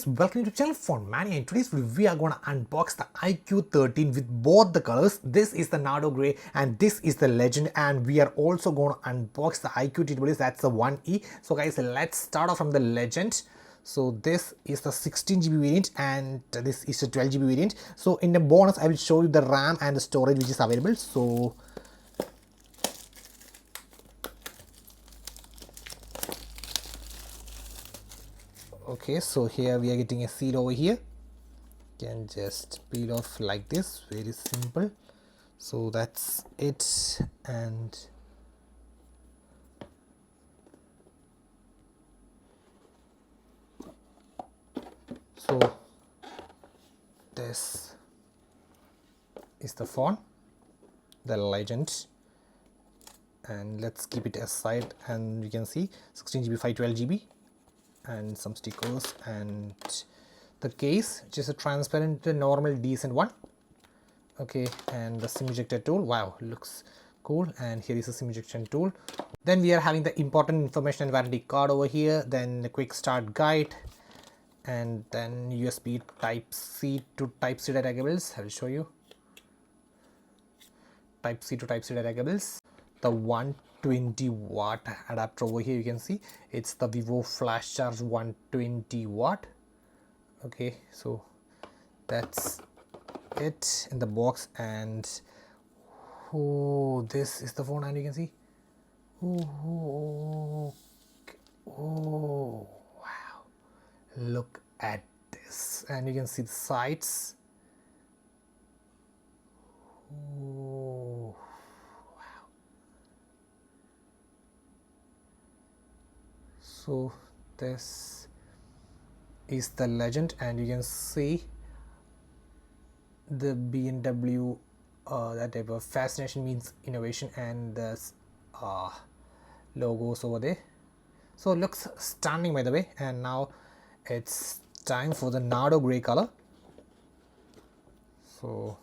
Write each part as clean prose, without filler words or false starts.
Welcome to the channel for Mania. In today's video we are going to unbox the Iqoo 13 with both the colors. This is the Nardo Grey and this is the Legend, and we are also going to unbox the Iqoo TWS, that's the 1E. So guys, let's start off from the Legend. So this is the 16GB variant and this is the 12GB variant. So in the bonus I will show you the RAM and the storage which is available. So okay, so here we are getting a seal over here. You can just peel off like this, very simple. So that's it, and so this is the phone, the Legend, and let's keep it aside. And you can see 16GB, 512GB, and some stickers and the case, which is a transparent, normal, decent one. Okay, and the SIM ejector tool. Wow, looks cool. And here is a SIM ejection tool. Then we are having the important information and warranty card over here. Then the quick start guide, and then USB Type C to Type C data cables. I will show you. Type C to Type C data cables. The 120-watt adapter over here, you can see it's the Vivo Flash Charge 120-watt. Okay, so that's it in the box. And oh, this is the phone, and you can see oh wow, look at this, and you can see the sides. Oh, wow. So this is the Legend, and you can see the BMW, that type of fascination means innovation, and the logos over there. So it looks stunning, by the way. And now it's time for the Nardo Grey color. So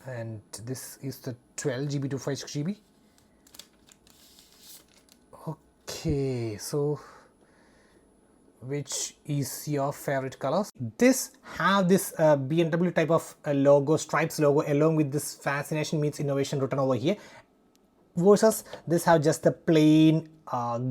and this is the 12GB to 56GB. Okay, so which is your favorite colors? This have this BMW type of logo, stripes logo, along with this fascination meets innovation written over here, versus this have just the plain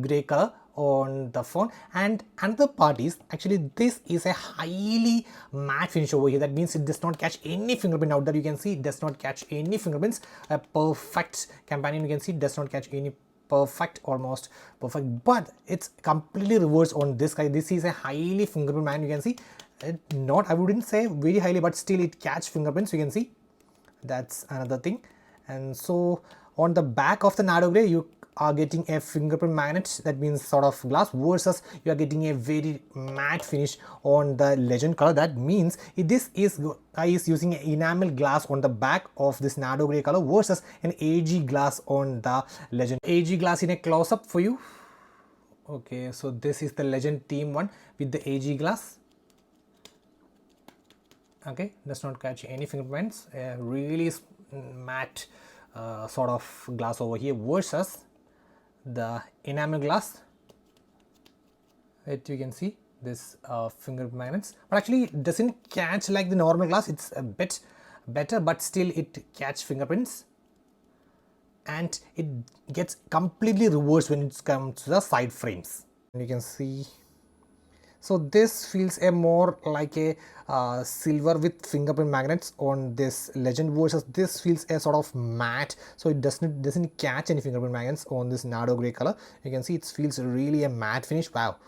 gray color on the phone. And another part is actually this is a highly matte finish over here. That means it does not catch any fingerprint. Out there you can see it does not catch any fingerprints. A perfect companion, you can see it does not catch any perfect, almost perfect, but it's completely reversed on this guy. This is a highly fingerprint man, you can see it, not, I wouldn't say very highly, but still it catch fingerprints, you can see. That's another thing. And so on the back of the Nardo Grey you are getting a fingerprint magnet, that means sort of glass, versus you are getting a very matte finish on the Legend color. That means this is using an enamel glass on the back of this Nardo Grey color versus an AG glass on the Legend. AG glass in a close-up for you. Okay, so this is the Legend theme one with the AG glass. Okay, does not catch any fingerprints, really matte sort of glass over here, versus the enamel glass. You can see this fingerprint magnets, but actually it doesn't catch like the normal glass. It's a bit better, but still it catch fingerprints, and it gets completely reversed when it comes to the side frames. And you can see, so this feels a more like a silver with fingerprint magnets on this Legend, versus this feels a sort of matte, so it doesn't catch any fingerprint magnets on this Nardo Grey color. You can see it feels really a matte finish. Wow,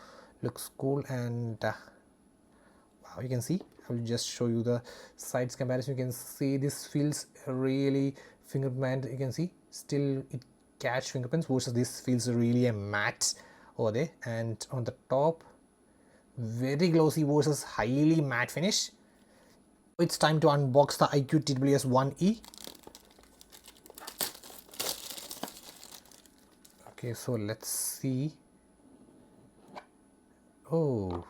looks cool. And wow, you can see, I will just show you the sides comparison. You can see this feels really fingerprint. You can see still it catch fingerprints, versus this feels really a matte over there. And on the top, very glossy versus highly matte finish. It's time to unbox the Iqoo TWS 1E. Okay, so let's see. Oh,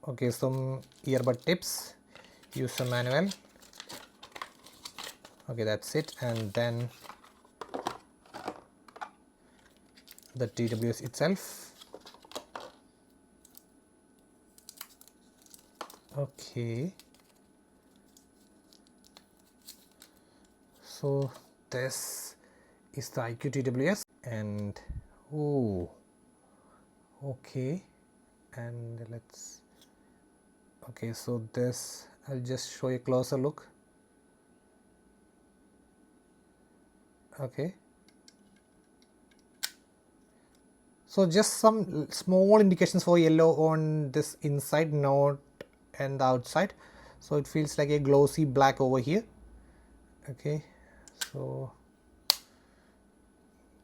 okay, some earbud tips, user manual, Okay, that's it. And then the TWS itself. Okay, so this is the Iqoo TWS, and oh, okay, and let's, okay, so this, I'll just show you a closer look. Okay, so just some small indications for yellow on this inside note and the outside, so it feels like a glossy black over here. Okay, so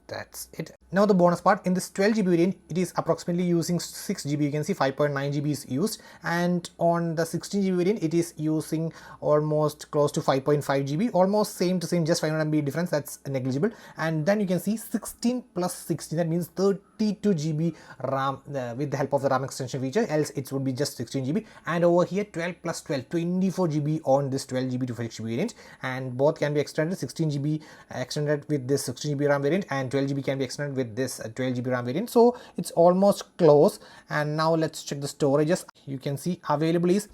that's it. Now the bonus part, in this 12GB variant, it is approximately using 6GB. You can see 5.9GB is used, and on the 16GB variant, it is using almost close to 5.5GB, almost same to same, just 500MB difference, that's negligible. And then you can see 16 plus 16, that means 32GB RAM with the help of the RAM extension feature, else it would be just 16GB. And over here 12 plus 12, 24GB on this 12GB to 5GB variant, and both can be extended. 16GB extended with this 16GB RAM variant, and 12GB can be extended with this 12GB RAM variant, so it's almost close. And now let's check the storages. You can see available is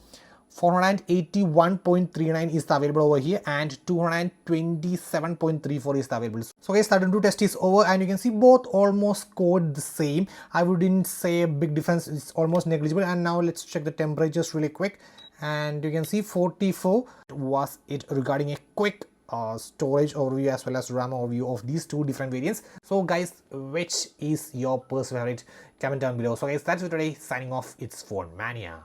481.39 is the available over here, and 227.34 is the available. So guys, the two test is over, and you can see both almost scored the same. I wouldn't say a big difference, it's almost negligible. And now let's check the temperatures really quick, and you can see 44 was it regarding a quick storage overview as well as RAM overview of these two different variants. So guys, which is your personal favorite? Comment down below. So guys, that's it for today. Signing off, it's Phone Mania.